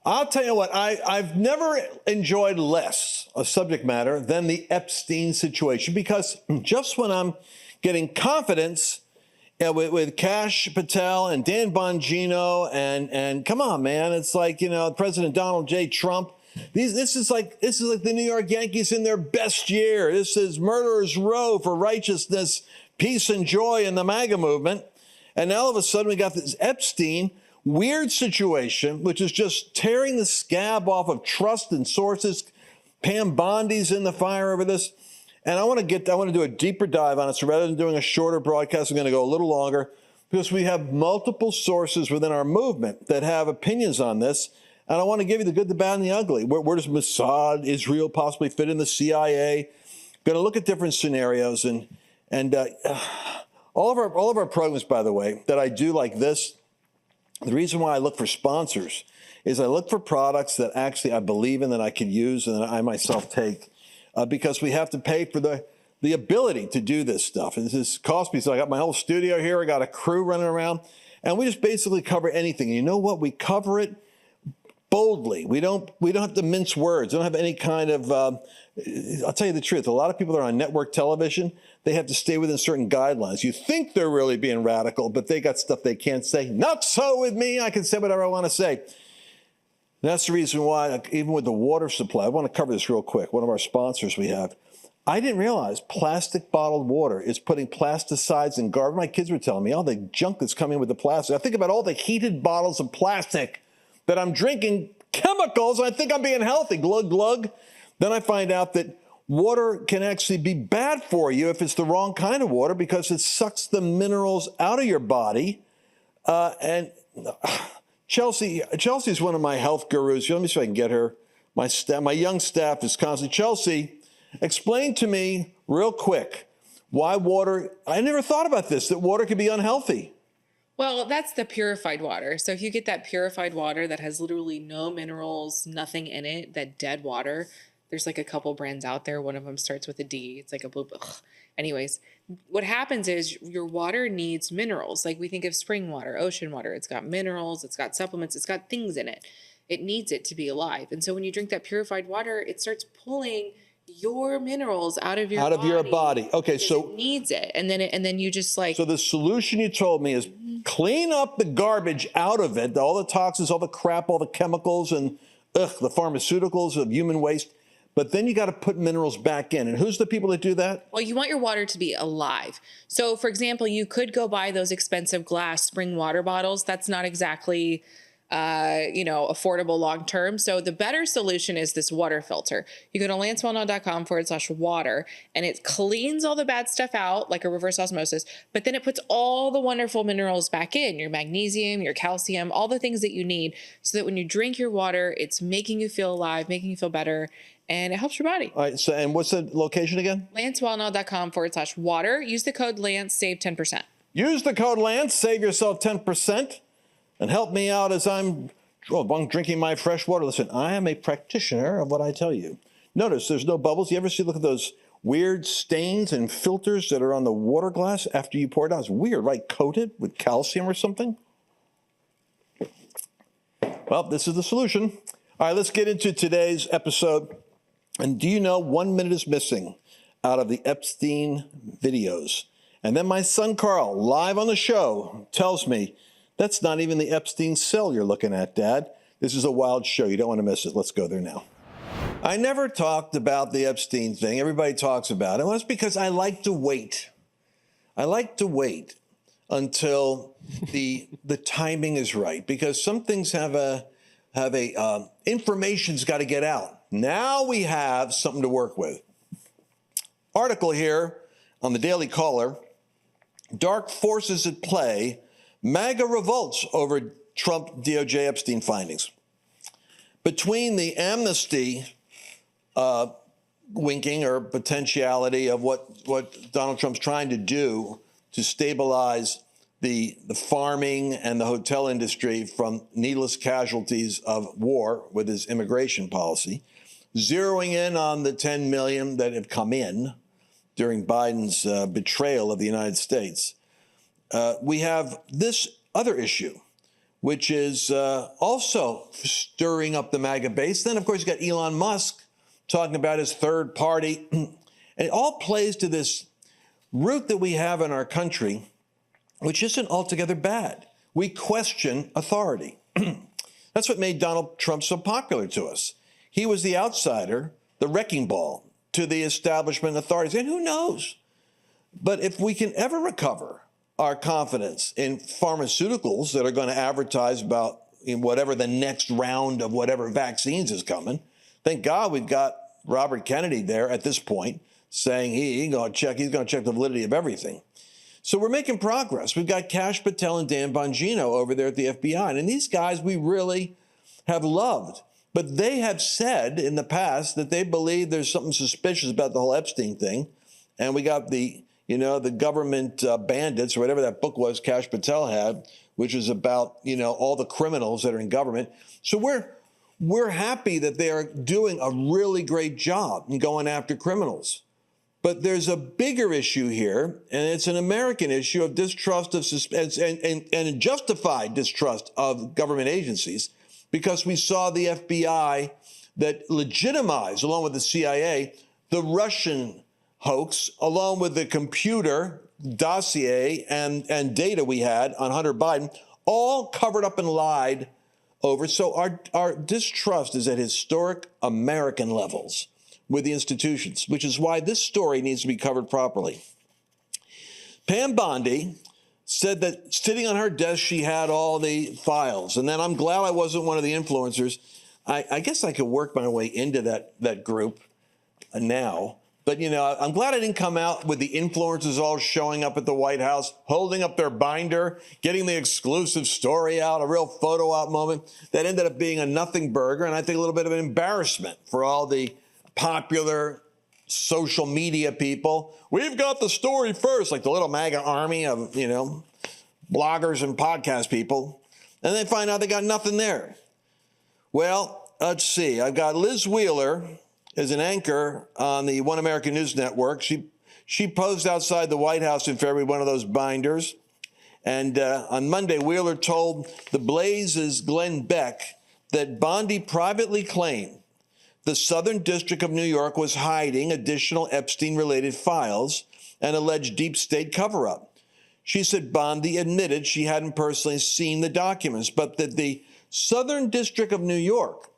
I'll tell you what, I've never enjoyed less a subject matter than the Epstein situation, because just when I'm getting confidence with Kash Patel and Dan Bongino and come on, man, it's like, President Donald J. Trump. This is like the New York Yankees in their best year. This is murderers row for righteousness, peace and joy in the MAGA movement. And now all of a sudden we got this Epstein weird situation, which is just tearing the scab off of trust and sources. Pam Bondi's in the fire over this. And I want to do a deeper dive on it. So rather than doing a shorter broadcast, I'm going to go a little longer, because we have multiple sources within our movement that have opinions on this. And I want to give you the good, the bad, and the ugly. Where does Mossad, Israel possibly fit in, the CIA? Going to look at different scenarios. And all of our programs, by the way, that I do like this, the reason why I look for sponsors is I look for products that actually I believe in, that I can use, and that I myself take, because we have to pay for the ability to do this stuff. And this costs me. So I got my whole studio here. I got a crew running around, and we just basically cover anything. And you know what? We cover it boldly. We don't have to mince words. We don't have any kind of, I'll tell you the truth. A lot of people that are on network television, they have to stay within certain guidelines. You think they're really being radical, but they got stuff they can't say. Not so with me. I can say whatever I want to say. And that's the reason why, even with the water supply, I want to cover this real quick. One of our sponsors we have, I didn't realize plastic bottled water is putting plasticides in garbage. My kids were telling me all the junk that's coming with the plastic. I think about all the heated bottles of plastic that I'm drinking, chemicals, and I think I'm being healthy, glug, glug. Then I find out that water can actually be bad for you if it's the wrong kind of water, because it sucks the minerals out of your body. Chelsea's one of my health gurus. Let me see if I can get her. My young staff is constantly, Chelsea, explain to me real quick why water, I never thought about this, that water could be unhealthy. Well, that's the purified water. So if you get that purified water that has literally no minerals, nothing in it, that dead water, there's like a couple brands out there. One of them starts with a D. It's like a blue. Ugh. Anyways, what happens is your water needs minerals. Like we think of spring water, ocean water. It's got minerals. It's got supplements. It's got things in it. It needs it to be alive. And so when you drink that purified water, it starts pulling your minerals out of your body. Okay, so it needs it, and then you just like. So the solution you told me is clean up the garbage out of it, all the toxins, all the crap, all the chemicals, and the pharmaceuticals of human waste. But then you got to put minerals back in. And who's the people that do that? Well, you want your water to be alive. So, for example, you could go buy those expensive glass spring water bottles. That's not exactly affordable long term. So the better solution is this water filter. You go to lancewallnau.com/water, and it cleans all the bad stuff out like a reverse osmosis, but then it puts all the wonderful minerals back in, your magnesium, your calcium, all the things that you need, so that when you drink your water, it's making you feel alive, making you feel better, and it helps your body. All right. So, and what's the location again? lancewallnau.com/water. Use the code Lance, save 10%. Use the code Lance, save yourself 10%. And help me out as I'm drinking my fresh water. Listen, I am a practitioner of what I tell you. Notice there's no bubbles. You ever look at those weird stains and filters that are on the water glass after you pour it out? It's weird, right? Coated with calcium or something? Well, this is the solution. All right, let's get into today's episode. And do you know 1 minute is missing out of the Epstein videos? And then my son Carl, live on the show, tells me, that's not even the Epstein cell you're looking at, Dad. This is a wild show. You don't want to miss it. Let's go there now. I never talked about the Epstein thing. Everybody talks about it. Well, that's because I like to wait. I like to wait until the timing is right, because some things information's got to get out. Now we have something to work with. Article here on the Daily Caller, Dark Forces at Play, MAGA revolts over Trump DOJ Epstein findings. Between the amnesty winking or potentiality of what Donald Trump's trying to do to stabilize the farming and the hotel industry from needless casualties of war with his immigration policy, zeroing in on the 10 million that have come in during Biden's betrayal of the United States, we have this other issue which is also stirring up the MAGA base. Then, of course, you got Elon Musk talking about his third party. And it all plays to this root that we have in our country, which isn't altogether bad. We question authority. That's what made Donald Trump so popular to us. He was the outsider, the wrecking ball to the establishment authorities. And who knows? But if we can ever recover our confidence in pharmaceuticals that are going to advertise about whatever the next round of whatever vaccines is coming, thank God we've got Robert Kennedy there at this point saying he's going to check the validity of everything. So we're making progress. We've got Kash Patel and Dan Bongino over there at the FBI. And these guys we really have loved. But they have said in the past that they believe there's something suspicious about the whole Epstein thing. And we got the government bandits, or whatever that book was Kash Patel had, which is about, all the criminals that are in government. So we're happy that they are doing a really great job in going after criminals. But there's a bigger issue here, and it's an American issue of distrust of and justified distrust of government agencies, because we saw the FBI that legitimized, along with the CIA, the Russian hoax, along with the computer dossier and data we had on Hunter Biden, all covered up and lied over. So our distrust is at historic American levels with the institutions, which is why this story needs to be covered properly. Pam Bondi said that sitting on her desk, she had all the files. And then I'm glad I wasn't one of the influencers. I guess I could work my way into that group now. But, I'm glad I didn't come out with the influencers all showing up at the White House, holding up their binder, getting the exclusive story out, a real photo op moment that ended up being a nothing burger. And I think a little bit of an embarrassment for all the popular social media people. We've got the story first, like the little MAGA army of, bloggers and podcast people. And they find out they got nothing there. Well, let's see. I've got Liz Wheeler as an anchor on the One American News Network. She posed outside the White House in February, one of those binders. And on Monday, Wheeler told the Blaze's Glenn Beck that Bondi privately claimed the Southern District of New York was hiding additional Epstein-related files and alleged deep state cover-up. She said Bondi admitted she hadn't personally seen the documents, but that the Southern District of New York,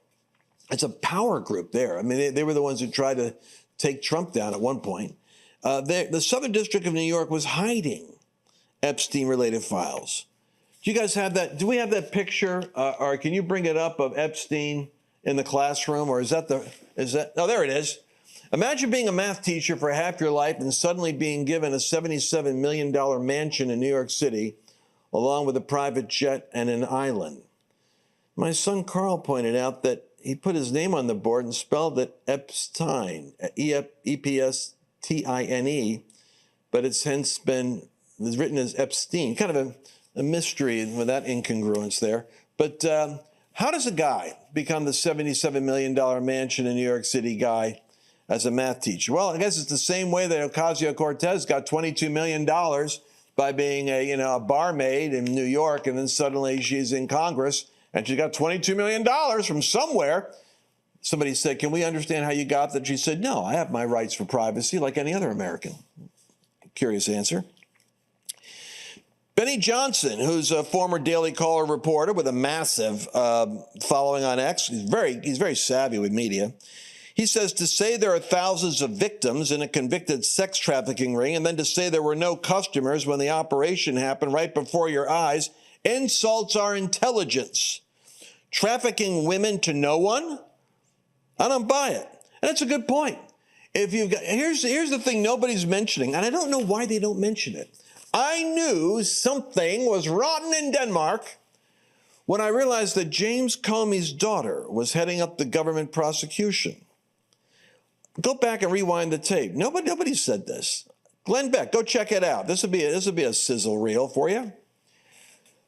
it's a power group there. I mean, they were the ones who tried to take Trump down at one point. The Southern District of New York was hiding Epstein-related files. Do you guys have that? Do we have that picture? Or can you bring it up of Epstein in the classroom? Or is that, oh, there it is. Imagine being a math teacher for half your life and suddenly being given a $77 million mansion in New York City, along with a private jet and an island. My son Carl pointed out that he put his name on the board and spelled it Epstein, E-P-S-T-I-N-E, but it's hence been written as Epstein. Kind of a mystery with that incongruence there. But how does a guy become the $77 million mansion in New York City guy as a math teacher? Well, I guess it's the same way that Ocasio-Cortez got $22 million by being a barmaid in New York, and then suddenly she's in Congress and she got $22 million from somewhere. Somebody said, can we understand how you got that? She said, no, I have my rights for privacy like any other American. Curious answer. Benny Johnson, who's a former Daily Caller reporter with a massive following on X, he's very savvy with media. He says to say there are thousands of victims in a convicted sex trafficking ring and then to say there were no customers when the operation happened right before your eyes insults our intelligence. Trafficking women to no one? I don't buy it. And that's a good point. If you've got, here's the thing nobody's mentioning, and I don't know why they don't mention it. I knew something was rotten in Denmark when I realized that James Comey's daughter was heading up the government prosecution. Go back and rewind the tape. Nobody said this. Glenn Beck, go check it out. This would be a sizzle reel for you.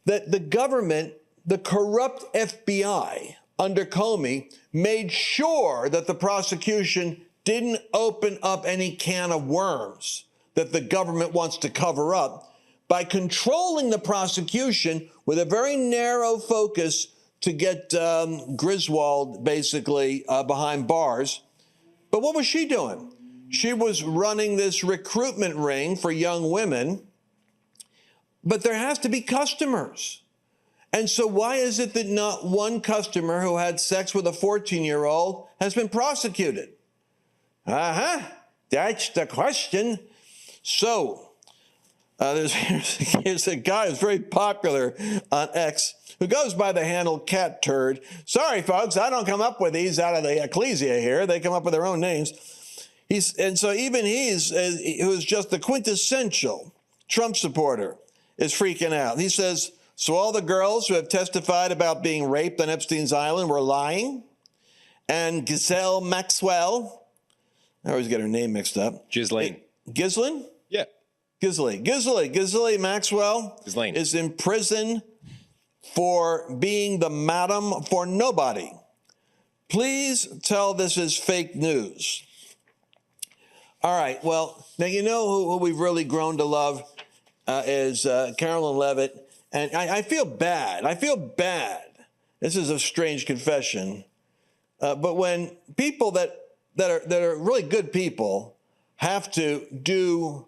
That the government, the corrupt FBI under Comey, made sure that the prosecution didn't open up any can of worms that the government wants to cover up by controlling the prosecution with a very narrow focus to get Griswold basically behind bars. But what was she doing? She was running this recruitment ring for young women, but there has to be customers. And so why is it that not one customer who had sex with a 14-year-old has been prosecuted? That's the question. So here's a guy who's very popular on X who goes by the handle Cat Turd. Sorry, folks, I don't come up with these out of the ecclesia here. They come up with their own names. And so even who's just the quintessential Trump supporter, is freaking out. He says, so all the girls who have testified about being raped on Epstein's Island were lying? And Ghislaine Maxwell, I always get her name mixed up. Ghislaine. Ghislaine? Yeah. Ghislaine Maxwell is in prison for being the madam for nobody. Please tell this is fake news. All right, well, now you know who we've really grown to love is Carolyn Levitt. And I feel bad. This is a strange confession. But when people that are really good people have to do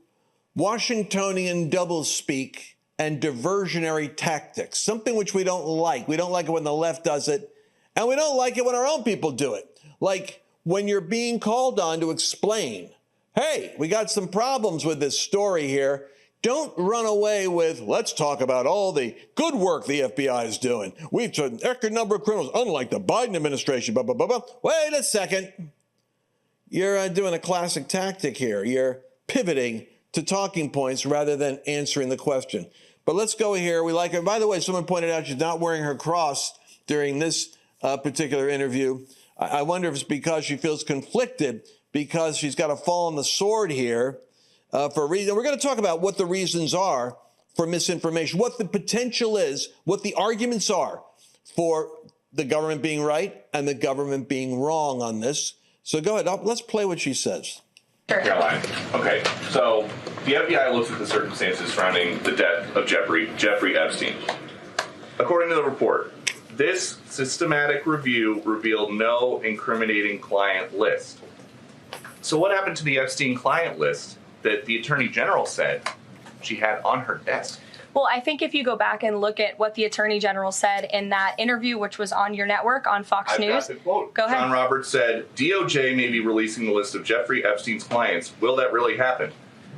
Washingtonian doublespeak and diversionary tactics, something which we don't like. We don't like it when the left does it, and we don't like it when our own people do it. Like when you're being called on to explain, hey, we got some problems with this story here. Don't run away with, let's talk about all the good work the FBI is doing. We've turned a record number of criminals, unlike the Biden administration, blah, blah, blah, blah. Wait a second. You're doing a classic tactic here. You're pivoting to talking points rather than answering the question. But let's go here. We like her. By the way, someone pointed out she's not wearing her cross during this particular interview. I wonder if it's because she feels conflicted because she's got to fall on the sword here for a reason. We're going to talk about what the reasons are for misinformation, what the potential is, what the arguments are for the government being right and the government being wrong on this. So go ahead. Let's play what she says. Caroline. Okay, so the FBI looks at the circumstances surrounding the death of Jeffrey Epstein. According to the report, this systematic review revealed no incriminating client list. So what happened to the Epstein client list that the Attorney General said she had on her desk? Well, I think if you go back and look at what the Attorney General said in that interview, which was on your network, on Fox News. Got the quote. Go ahead. John Roberts said, DOJ may be releasing the list of Jeffrey Epstein's clients. Will that really happen?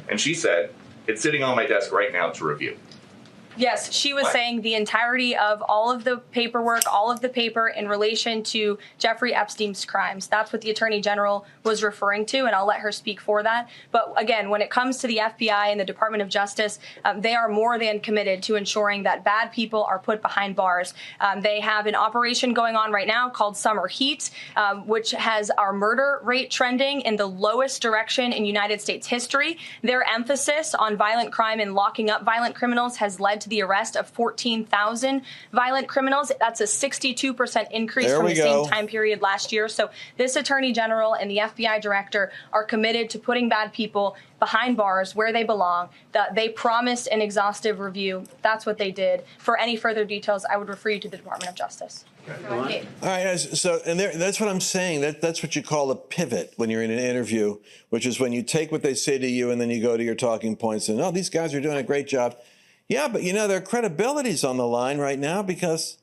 And she said, it's sitting on my desk right now to review. Yes, she was saying the entirety of all of the paperwork, all of the paper in relation to Jeffrey Epstein's crimes. That's what the Attorney General was referring to, and I'll let her speak for that. But again, when it comes to the FBI and the Department of Justice, they are more than committed to ensuring that bad people are put behind bars. They have an operation going on right now called Summer Heat, which has our murder rate trending in the lowest direction in United States history. Their emphasis on violent crime and locking up violent criminals has led to the arrest of 14,000 violent criminals. That's a 62% increase from the same time period last year. So this Attorney General and the FBI Director are committed to putting bad people behind bars where they belong. They promised an exhaustive review. That's what they did. For any further details, I would refer you to the Department of Justice. All right, guys. So, and that's what I'm saying. That's what you call a pivot when you're in an interview, which is when you take what they say to you and then you go to your talking points and, oh, these guys are doing a great job. Yeah, but, you know, their credibility's on the line right now because,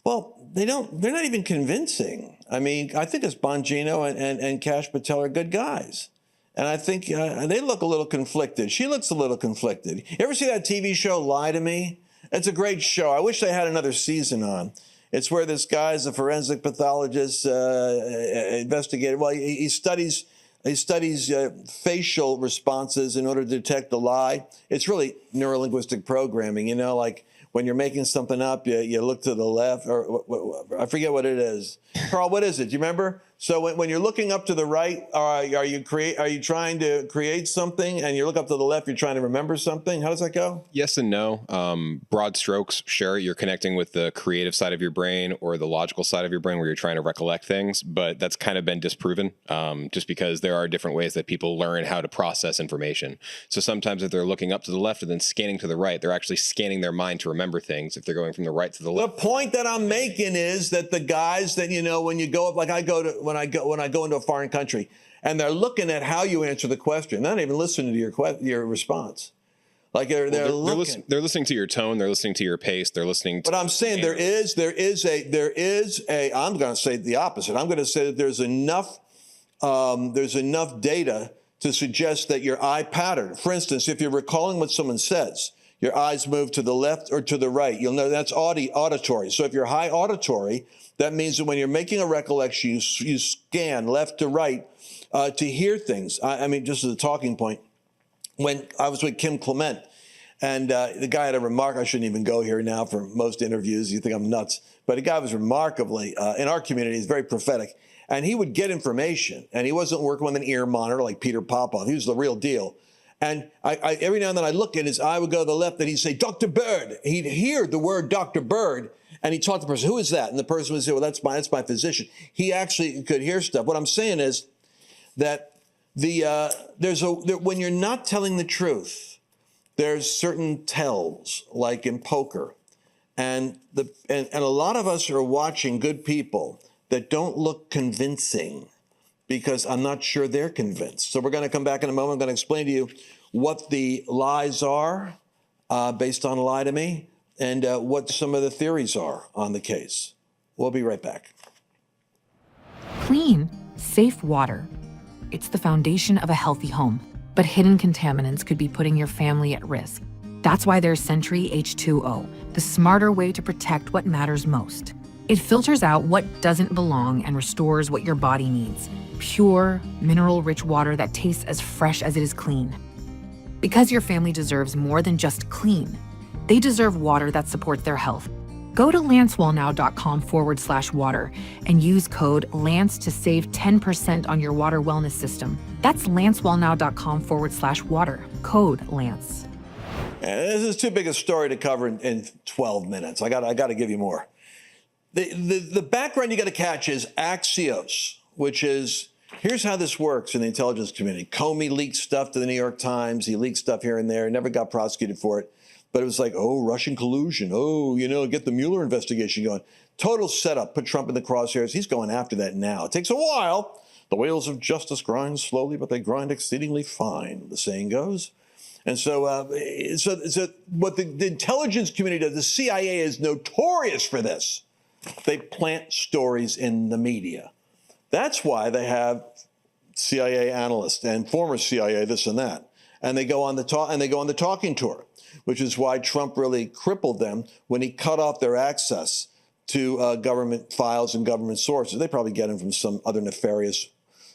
well, they're not even convincing. I mean, I think it's Bongino and Cash Patel are good guys. And I think they look a little conflicted. She looks a little conflicted. You ever see that TV show, Lie to Me? It's a great show. I wish they had another season on. It's where this guy's a forensic pathologist, investigator. Well, he studies facial responses in order to detect the lie. It's really neurolinguistic programming, you know, like when you're making something up, you look to the left, or I forget what it is. Carl, what is it? Do you remember? So when you're looking up to the right, are you trying to create something, and you look up to the left, you're trying to remember something? How does that go? Yes and no. Broad strokes, sure, you're connecting with the creative side of your brain or the logical side of your brain where you're trying to recollect things, but that's kind of been disproven just because there are different ways that people learn how to process information. So sometimes if they're looking up to the left and then scanning to the right, they're actually scanning their mind to remember things if they're going from the right to the left. The point that I'm making is that the guys that, when you go up, like when I go into a foreign country, and they're looking at how you answer the question, not even listening to your response. Like they're listening to your tone, they're listening to your pace, they're listening to. But I'm saying there is a. I'm going to say the opposite. I'm going to say that there's enough data to suggest that your eye pattern. For instance, if you're recalling what someone says, your eyes move to the left or to the right. You'll know that's auditory. So if you're high auditory, that means that when you're making a recollection, you scan left to right to hear things. I mean, just as a talking point, when I was with Kim Clement, and the guy had a remark, I shouldn't even go here now for most interviews, you think I'm nuts, but the guy was remarkably, in our community, he's very prophetic, and he would get information, and he wasn't working with an ear monitor like Peter Popoff. He was the real deal. And I every now and then I look, and his eye would go to the left, and he'd say, Dr. Bird. He'd hear the word Dr. Bird, and he'd talk to the person, who is that? And the person would say, well, that's my physician. He actually could hear stuff. What I'm saying is that when you're not telling the truth, there's certain tells, like in poker. And a lot of us are watching good people that don't look convincing, because I'm not sure they're convinced. So we're going to come back in a moment. I'm going to explain to you what the lies are based on Lie to Me, and what some of the theories are on the case. We'll be right back. Clean, safe water. It's the foundation of a healthy home, but hidden contaminants could be putting your family at risk. That's why there's Sentry H2O, the smarter way to protect what matters most. It filters out what doesn't belong and restores what your body needs. Pure, mineral-rich water that tastes as fresh as it is clean. Because your family deserves more than just clean. They deserve water that supports their health. Go to lancewallnau.com/water and use code LANCE to save 10% on your water wellness system. That's lancewallnau.com/water, code LANCE. And this is too big a story to cover in 12 minutes. I got to give you more. The background you got to catch is Axios, which is, here's how this works in the intelligence community. Comey leaked stuff to the New York Times. He leaked stuff here and there, never got prosecuted for it. But it was like, oh, Russian collusion. Oh, get the Mueller investigation going. Total setup, put Trump in the crosshairs. He's going after that now. It takes a while. The wheels of justice grind slowly, but they grind exceedingly fine, the saying goes. And so what the intelligence community does, the CIA is notorious for this. They plant stories in the media. That's why they have CIA analysts and former CIA, this and that. And they go on the talking tour, which is why Trump really crippled them when he cut off their access to government files and government sources. They probably get them from some other nefarious,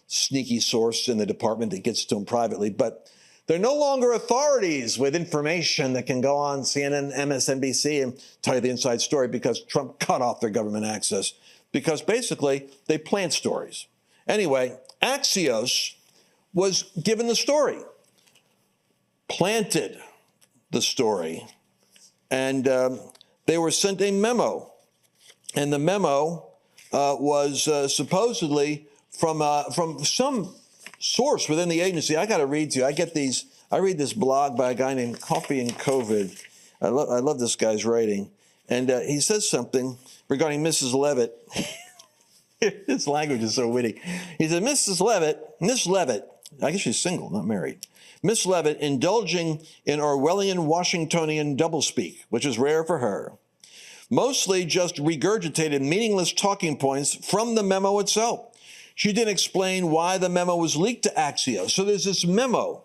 sneaky source in the department that gets to them privately. But they're no longer authorities with information that can go on CNN, MSNBC, and tell you the inside story, because Trump cut off their government access, because basically they plant stories. Anyway, Axios was given the story, planted the story, and they were sent a memo. And the memo was supposedly from some source within the agency. I got to read to you. I read this blog by a guy named Coffee and COVID. I love this guy's writing. And he says something regarding Mrs. Levitt. His language is so witty. He said, Miss Levitt, I guess she's single, not married. Miss Levitt indulging in Orwellian Washingtonian doublespeak, which is rare for her. Mostly just regurgitated meaningless talking points from the memo itself. She didn't explain why the memo was leaked to Axios. So there's this memo.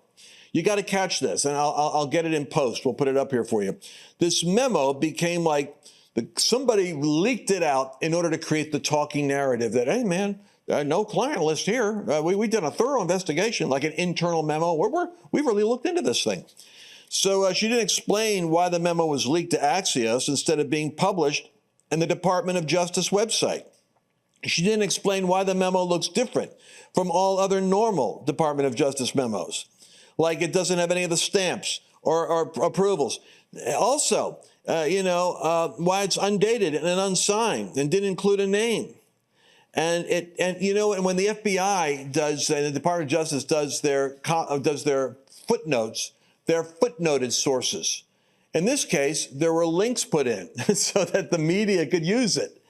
You got to catch this, and I'll get it in post. We'll put it up here for you. This memo became like somebody leaked it out in order to create the talking narrative that, hey, man, no client list here. We did a thorough investigation, like an internal memo. We really looked into this thing. So she didn't explain why the memo was leaked to Axios instead of being published in the Department of Justice website. She didn't explain why the memo looks different from all other normal Department of Justice memos, like it doesn't have any of the stamps or approvals. Also, why it's undated and unsigned and didn't include a name. And when the FBI does, and the Department of Justice does their footnotes, they're footnoted sources. In this case, there were links put in so that the media could use it.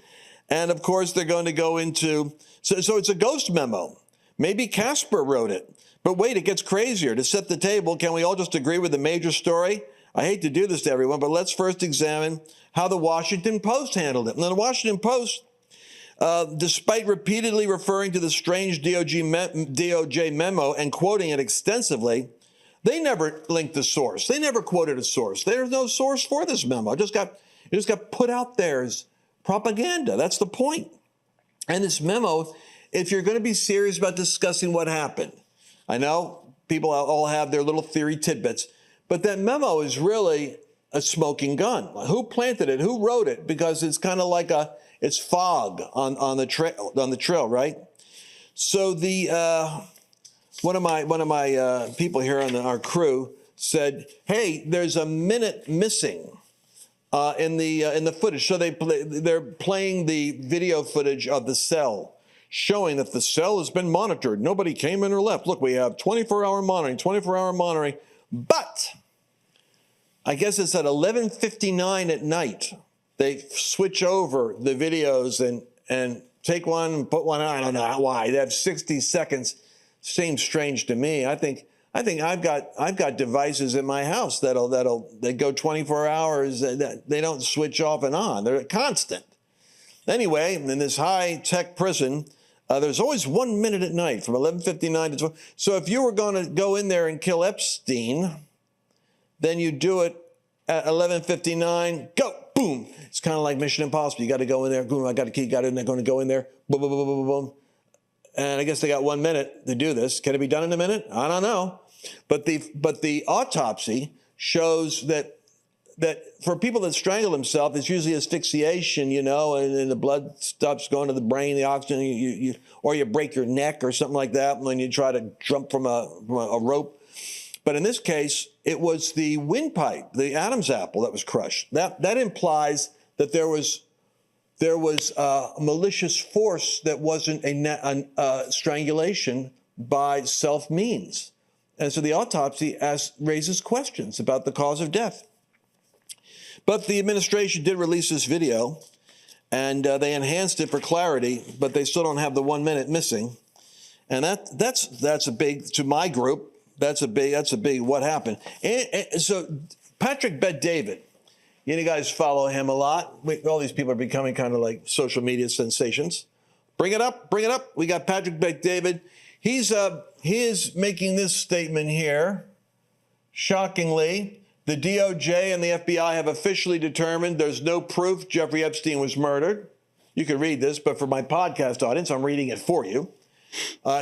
And of course, they're going to go into, so it's a ghost memo. Maybe Casper wrote it. But wait, it gets crazier. To set the table, can we all just agree with the major story? I hate to do this to everyone, but let's first examine how the Washington Post handled it. Now, the Washington Post, despite repeatedly referring to the strange DOJ memo and quoting it extensively, they never linked the source. They never quoted a source. There's no source for this memo. It just got put out there as propaganda. That's the point. And this memo, if you're going to be serious about discussing what happened, I know people all have their little theory tidbits, but that memo is really a smoking gun. Who planted it? Who wrote it? Because it's kind of like it's fog on the trail, right? So one of my people here on our crew said, "Hey, there's a minute missing in the footage." So they're playing the video footage of the cell, showing that the cell has been monitored. Nobody came in or left. Look, we have 24-hour monitoring. But I guess it's at 11:59 at night. They switch over the videos and take one and put one on. I don't know why. They have 60 seconds. Seems strange to me. I think I've got devices in my house that go 24 hours. They don't switch off and on. They're constant. Anyway, in this high-tech prison, there's always 1 minute at night from 11:59 to 12. So if you were going to go in there and kill Epstein, then you do it at 11:59. Go, boom. It's kind of like Mission Impossible. You got to go in there. Boom. I got a key. Got in there. Going to go in there. Boom, boom, boom, boom, boom. And I guess they got 1 minute to do this. Can it be done in a minute? I don't know. But the autopsy shows that for people that strangle themselves, it's usually asphyxiation, and the blood stops going to the brain, the oxygen, or you break your neck or something like that when you try to jump from a rope. But in this case, it was the windpipe, the Adam's apple that was crushed. That implies that there was malicious force that wasn't a strangulation by self means. And so the autopsy raises questions about the cause of death. But the administration did release this video, and they enhanced it for clarity, but they still don't have the 1 minute missing. And that's a big, to my group, that's a big what happened. And so Patrick Bet-David, you guys follow him a lot. All these people are becoming kind of like social media sensations. Bring it up. We got Patrick Bet-David. He is making this statement here. Shockingly, the DOJ and the FBI have officially determined there's no proof Jeffrey Epstein was murdered. You can read this, but for my podcast audience, I'm reading it for you.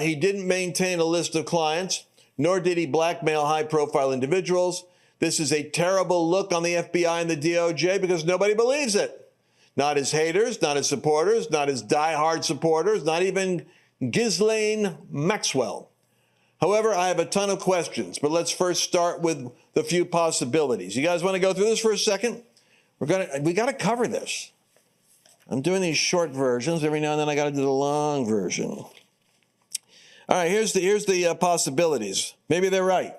He didn't maintain a list of clients, nor did he blackmail high-profile individuals. This is a terrible look on the FBI and the DOJ because nobody believes it. Not his haters, not his supporters, not his diehard supporters, not even Ghislaine Maxwell. However, I have a ton of questions, but let's first start with the few possibilities. You guys want to go through this for a second? We got to cover this. I'm doing these short versions. Every now and then I got to do the long version. All right, here's the possibilities. Maybe they're right.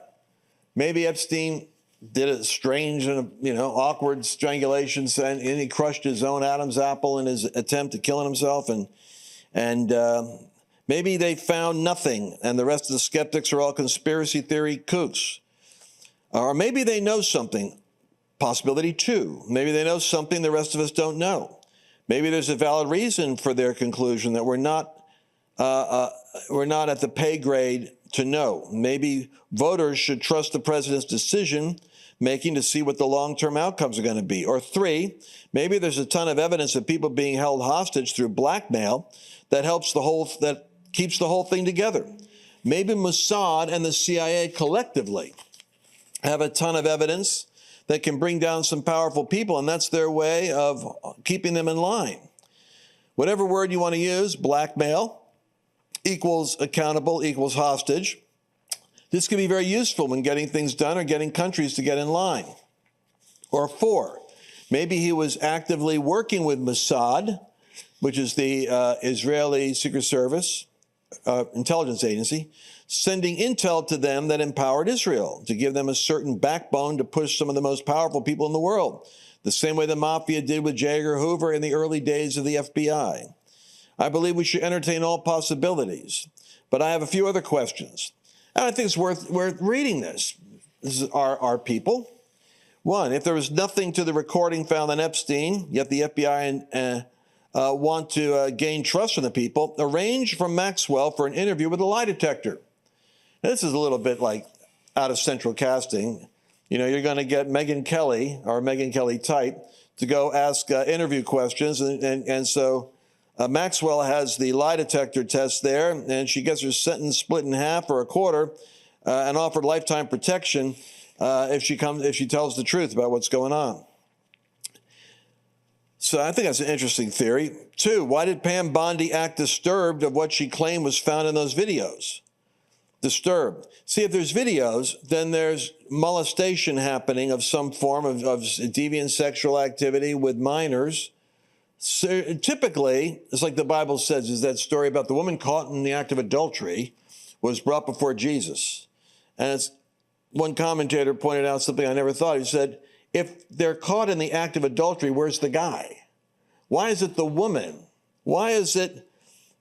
Maybe Epstein did a strange and awkward strangulation, and he crushed his own Adam's apple in his attempt to killing himself, and maybe they found nothing, and the rest of the skeptics are all conspiracy theory kooks. Or maybe they know something. Possibility 2. Maybe they know something the rest of us don't know. Maybe there's a valid reason for their conclusion that we're not at the pay grade to know. Maybe voters should trust the president's decision making to see what the long-term outcomes are going to be. Or 3, maybe there's a ton of evidence of people being held hostage through blackmail that keeps the whole thing together. Maybe Mossad and the CIA collectively have a ton of evidence that can bring down some powerful people, and that's their way of keeping them in line. whatever word you want to use, blackmail equals accountable equals hostage. This can be very useful when getting things done or getting countries to get in line. Or 4, maybe he was actively working with Mossad, which is the Israeli Secret Service intelligence agency, sending intel to them that empowered Israel to give them a certain backbone to push some of the most powerful people in the world, the same way the mafia did with J. Edgar Hoover in the early days of the FBI. I believe we should entertain all possibilities, but I have a few other questions. And I think it's worth reading this. This is our people. 1, if there was nothing to the recording found on Epstein, yet the FBI want to gain trust from the people, arrange from Maxwell for an interview with a lie detector. Now, this is a little bit like out of central casting. You know, you're going to get Megyn Kelly or Megyn Kelly type to go ask interview questions. And so Maxwell has the lie detector test there, and she gets her sentence split in half or a quarter and offered lifetime protection if she tells the truth about what's going on. So I think that's an interesting theory. 2, why did Pam Bondi act disturbed of what she claimed was found in those videos? Disturbed. See, if there's videos, then there's molestation happening of some form of deviant sexual activity with minors. So typically, it's like the Bible says, is that story about the woman caught in the act of adultery was brought before Jesus. And it's, one commentator pointed out something I never thought. He said, if they're caught in the act of adultery, where's the guy? Why is it the woman? Why is it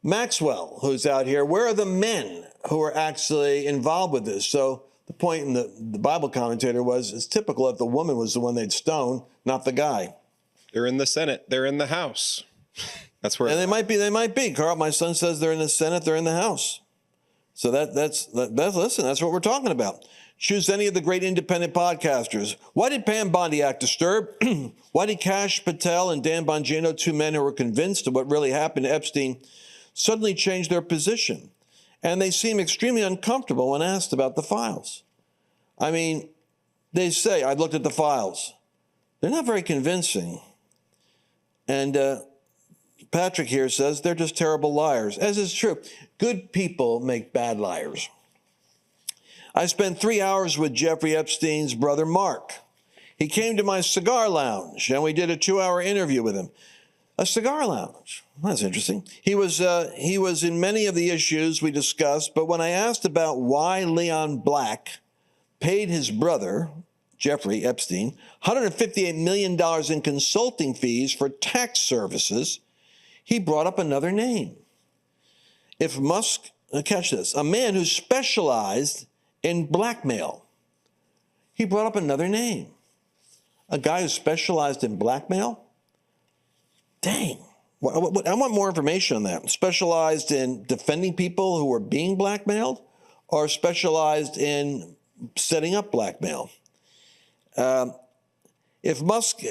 Maxwell who's out here? Where are the men who are actually involved with this? So the point in the Bible commentator was, it's typical if the woman was the one they'd stone, not the guy. They're in the Senate. They're in the House. That's where. And they might be. Carl, my son says they're in the Senate. They're in the House. So that's listen, that's what we're talking about. Choose any of the great independent podcasters. Why did Pam Bondi act disturbed? Why did Kash Patel and Dan Bongino, 2 men who were convinced of what really happened to Epstein, suddenly change their position? And they seem extremely uncomfortable when asked about the files. I mean, they say, I looked at the files. They're not very convincing. And Patrick here says they're just terrible liars, as is true. Good people make bad liars. I spent 3 hours with Jeffrey Epstein's brother, Mark. He came to my cigar lounge, and we did a 2-hour interview with him. A cigar lounge. That's interesting. He was in many of the issues we discussed, but when I asked about why Leon Black paid his brother, Jeffrey Epstein, $158 million in consulting fees for tax services, he brought up another name. If Musk, catch this, a man who specialized in blackmail, he brought up another name. A guy who specialized in blackmail? Dang. I want more information on that. Specialized in defending people who were being blackmailed, or specialized in setting up blackmail? If Musk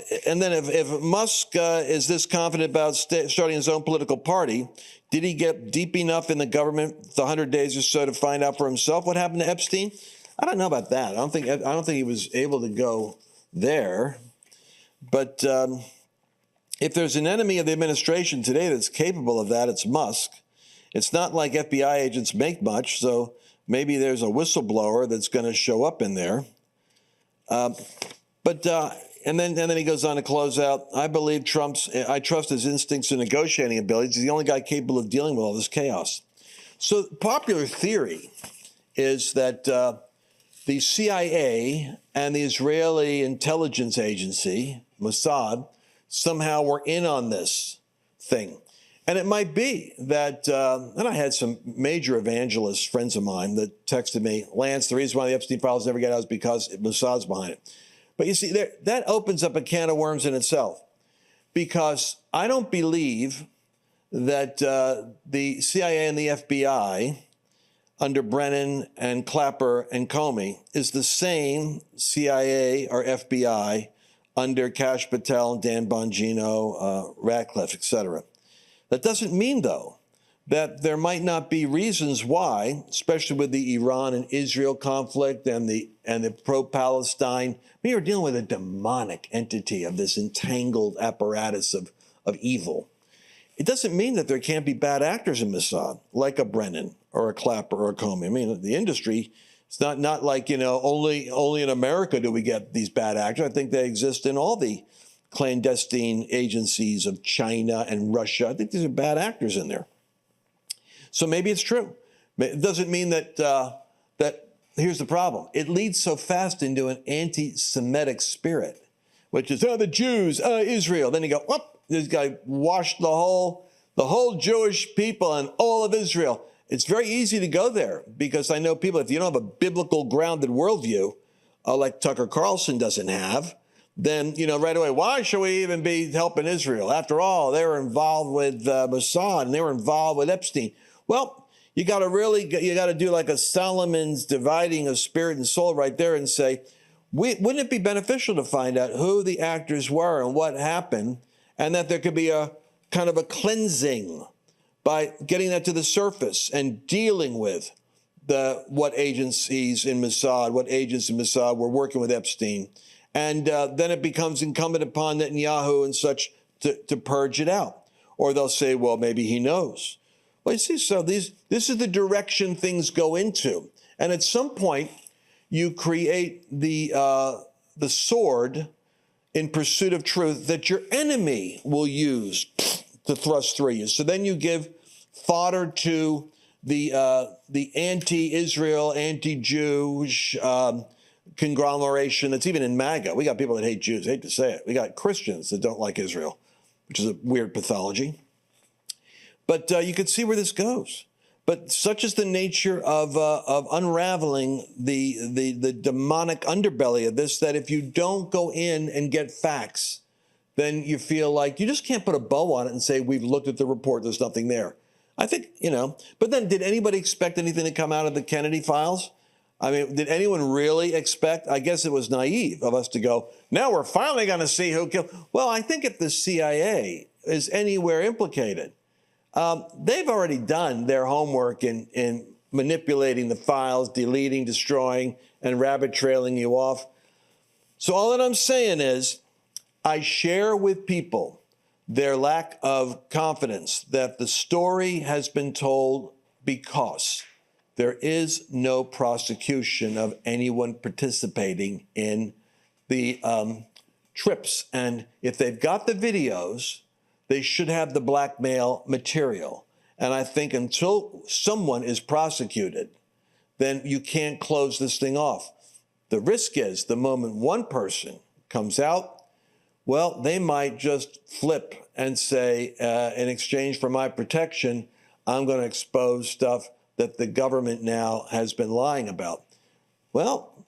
is this confident about starting his own political party, did he get deep enough in the government, the 100 days or so, to find out for himself what happened to Epstein? I don't know about that. I don't think he was able to go there. But if there's an enemy of the administration today that's capable of that, it's Musk. It's not like FBI agents make much, so maybe there's a whistleblower that's going to show up in there. And then he goes on to close out, I trust his instincts and negotiating abilities. He's the only guy capable of dealing with all this chaos. So popular theory is that the CIA and the Israeli intelligence agency, Mossad, somehow were in on this thing. And it might be that, and I had some major evangelist friends of mine that texted me, Lance, the reason why the Epstein files never get out is because Mossad's behind it. But you see, that opens up a can of worms in itself, because I don't believe that the CIA and the FBI under Brennan and Clapper and Comey is the same CIA or FBI under Kash Patel, Dan Bongino, Ratcliffe, etc. That doesn't mean, though, that there might not be reasons why, especially with the Iran and Israel conflict and the pro-Palestine. We are dealing with a demonic entity of this entangled apparatus of evil. it doesn't mean that there can't be bad actors in Mossad, like a Brennan or a Clapper or a Comey. I mean, the industry, it's not like, only in America do we get these bad actors. I think they exist in all the clandestine agencies of China and Russia. I think these are bad actors in there. So maybe it's true. It doesn't mean that, here's the problem. It leads so fast into an anti-Semitic spirit, which is, the Jews, Israel. Then you go, this guy washed the whole Jewish people and all of Israel. It's very easy to go there because I know people, if you don't have a biblical grounded worldview, like Tucker Carlson doesn't have, then, right away, why should we even be helping Israel? After all, they were involved with Mossad and they were involved with Epstein. Well, you got to do like a Solomon's dividing of spirit and soul right there and say, wouldn't it be beneficial to find out who the actors were and what happened, and that there could be a kind of a cleansing by getting that to the surface and dealing with what agencies in Mossad, what agents in Mossad were working with Epstein. And then it becomes incumbent upon Netanyahu and such to purge it out. Or they'll say, well, maybe he knows. Well, you see, so this is the direction things go into. And at some point, you create the sword in pursuit of truth that your enemy will use to thrust through you. So then you give fodder to the anti-Israel, anti-Jewish conglomeration that's even in MAGA. We got people that hate Jews. I hate to say it. We got Christians that don't like Israel, which is a weird pathology. But you can see where this goes. But such is the nature of unraveling the demonic underbelly of this, that if you don't go in and get facts, then you feel like you just can't put a bow on it and say, we've looked at the report, there's nothing there. I think, but then did anybody expect anything to come out of the Kennedy files? I mean, did anyone really expect? I guess it was naive of us to go, now we're finally going to see who killed. Well, I think if the CIA is anywhere implicated, they've already done their homework in manipulating the files, deleting, destroying, and rabbit trailing you off. So all that I'm saying is I share with people their lack of confidence that the story has been told because there is no prosecution of anyone participating in the trips. And if they've got the videos, they should have the blackmail material. And I think until someone is prosecuted, then you can't close this thing off. The risk is the moment one person comes out, well, they might just flip and say, in exchange for my protection, I'm going to expose stuff that the government now has been lying about. Well,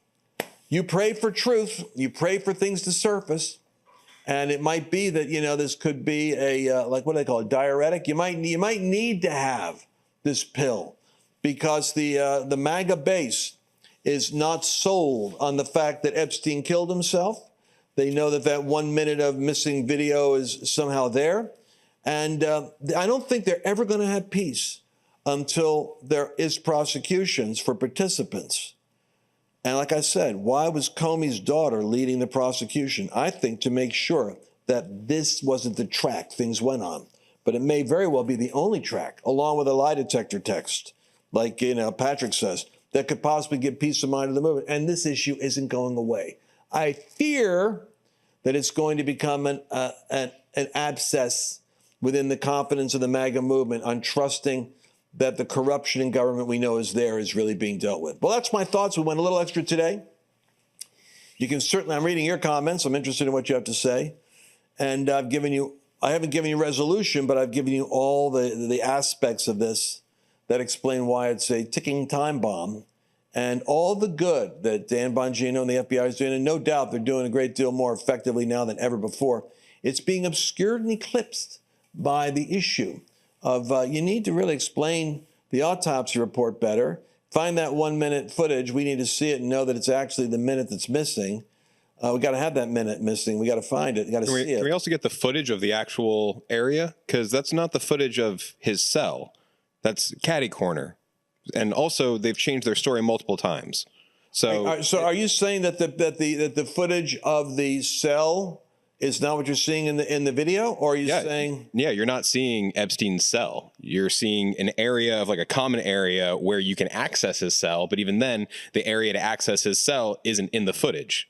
you pray for truth. You pray for things to surface. And it might be that, this could be a, like what do they call it, diuretic? You might need to have this pill because the MAGA base is not sold on the fact that Epstein killed himself. They know that 1 minute of missing video is somehow there. And I don't think they're ever going to have peace until there is prosecutions for participants. And like I said, why was Comey's daughter leading the prosecution? I think to make sure that this wasn't the track things went on. But it may very well be the only track, along with a lie detector test, like Patrick says, that could possibly give peace of mind to the movement. And this issue isn't going away. I fear that it's going to become an abscess within the confidence of the MAGA movement on trusting that the corruption in government we know is there is really being dealt with. Well, that's my thoughts. We went a little extra today. You can certainly, I'm reading your comments. I'm interested in what you have to say. And I haven't given you resolution, but I've given you all the aspects of this that explain why it's a ticking time bomb and all the good that Dan Bongino and the FBI is doing. And no doubt they're doing a great deal more effectively now than ever before. It's being obscured and eclipsed by the issue of you need to really explain the autopsy report better. Find that 1 minute footage. We need to see it and know that it's actually the minute that's missing. We got to have that minute missing. We got to find it. We got to see it. Can we also get the footage of the actual area? Because that's not the footage of his cell. That's Caddy Corner. And also, they've changed their story multiple times. So, are you saying that the footage of the cell is not what you're seeing in the video? Or are you saying? Yeah, you're not seeing Epstein's cell. You're seeing an area of like a common area where you can access his cell, but even then, the area to access his cell isn't in the footage.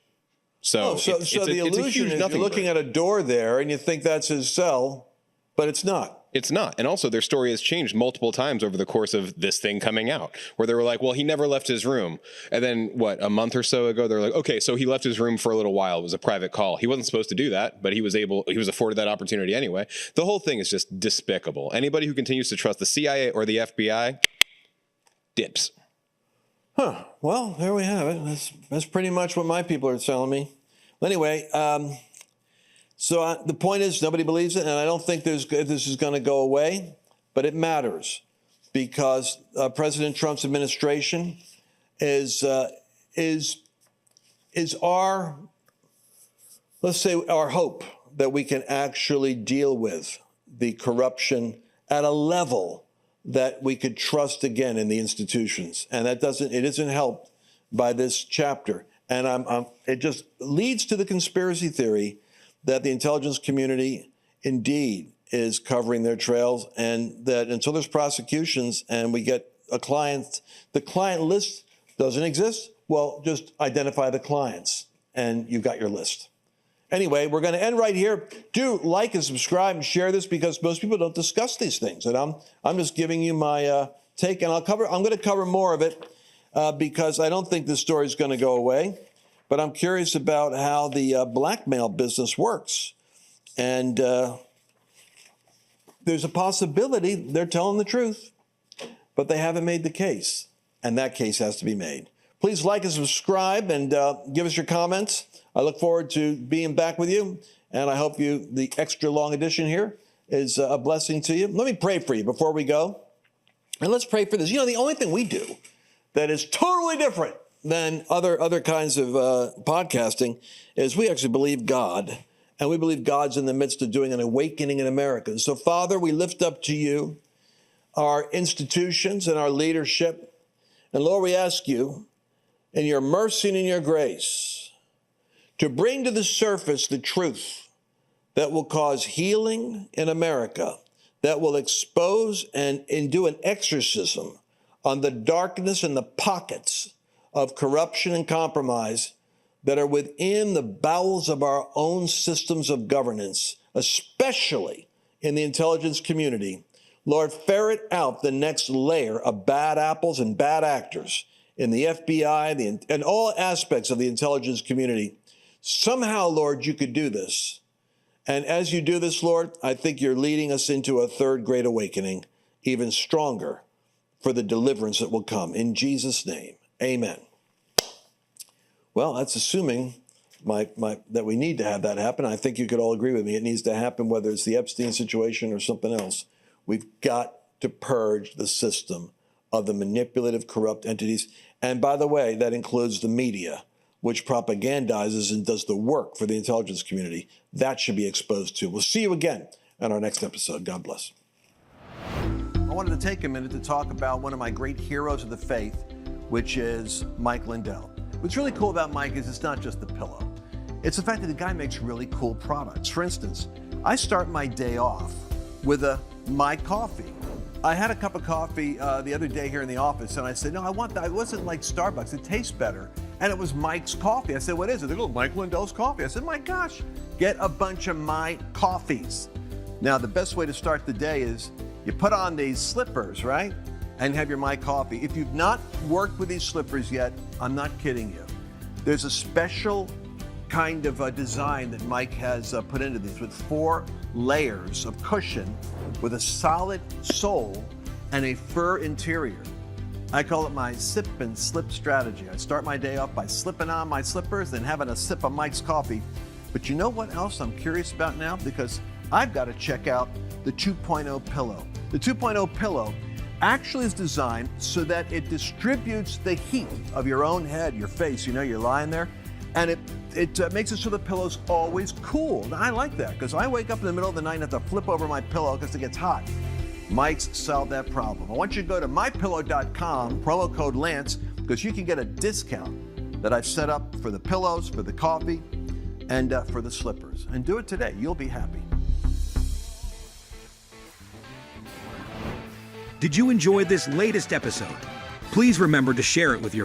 So, the illusion is you're looking at a door there and you think that's his cell, but it's not. It's not. And also their story has changed multiple times over the course of this thing coming out, where they were like, well, he never left his room. And then a month or so ago, they're like, okay, so he left his room for a little while. It was a private call. He wasn't supposed to do that, but he was afforded that opportunity anyway. The whole thing is just despicable. Anybody who continues to trust the CIA or the FBI, dips. Huh. Well, there we have it. That's pretty much what my people are telling me. Anyway, so the point is nobody believes it, and I don't think this is going to go away, but it matters because President Trump's administration is our, let's say, our hope that we can actually deal with the corruption at a level that we could trust again in the institutions, and it isn't helped by this chapter. And it just leads to the conspiracy theory that the intelligence community indeed is covering their trails, and that until there's prosecutions and we get a client, the client list doesn't exist. Well, just identify the clients and you've got your list. Anyway, we're going to end right here. Do like and subscribe and share this because most people don't discuss these things. And I'm just giving you my take, and I'm going to cover more of it. Because I don't think this story is going to go away, but I'm curious about how the blackmail business works. And there's a possibility they're telling the truth, but they haven't made the case, and that case has to be made. Please like and subscribe and give us your comments. I look forward to being back with you, and I hope the extra long edition here is a blessing to you. Let me pray for you before we go, and let's pray for this. You know, the only thing we do that is totally different than other kinds of podcasting is we actually believe God, and we believe God's in the midst of doing an awakening in America. So, Father, we lift up to you our institutions and our leadership. And, Lord, we ask you in your mercy and in your grace to bring to the surface the truth that will cause healing in America, that will expose and do an exorcism on the darkness and the pockets of corruption and compromise that are within the bowels of our own systems of governance, especially in the intelligence community. Lord, ferret out the next layer of bad apples and bad actors in the FBI and all aspects of the intelligence community. Somehow, Lord, you could do this. And as you do this, Lord, I think you're leading us into a third great awakening, even stronger, for the deliverance that will come. In Jesus' name, amen. Well, that's assuming that we need to have that happen. I think you could all agree with me. It needs to happen, whether it's the Epstein situation or something else. We've got to purge the system of the manipulative, corrupt entities. And by the way, that includes the media, which propagandizes and does the work for the intelligence community. That should be exposed too. We'll see you again on our next episode. God bless. I wanted to take a minute to talk about one of my great heroes of the faith, which is Mike Lindell. What's really cool about Mike is it's not just the pillow. It's the fact that the guy makes really cool products. For instance, I start my day off with my coffee. I had a cup of coffee the other day here in the office, and I said, no, I want that. It wasn't like Starbucks. It tastes better. And it was Mike's coffee. I said, what is it? They go, Mike Lindell's coffee. I said, my gosh, get a bunch of my coffees. Now, the best way to start the day is you put on these slippers, right? And have your My Coffee. If you've not worked with these slippers yet, I'm not kidding you. There's a special kind of a design that Mike has put into these with 4 layers of cushion with a solid sole and a fur interior. I call it my sip and slip strategy. I start my day off by slipping on my slippers and having a sip of Mike's coffee. But you know what else I'm curious about now? Because I've got to check out the 2.0 pillow. The 2.0 pillow actually is designed so that it distributes the heat of your own head, your face. You know, you're lying there, and it makes it so the pillow's always cool. Now, I like that because I wake up in the middle of the night and have to flip over my pillow because it gets hot. Mike's solved that problem. I want you to go to mypillow.com, promo code Lance, because you can get a discount that I've set up for the pillows, for the coffee. and for the slippers. And do it today. You'll be happy. Did you enjoy this latest episode? Please remember to share it with your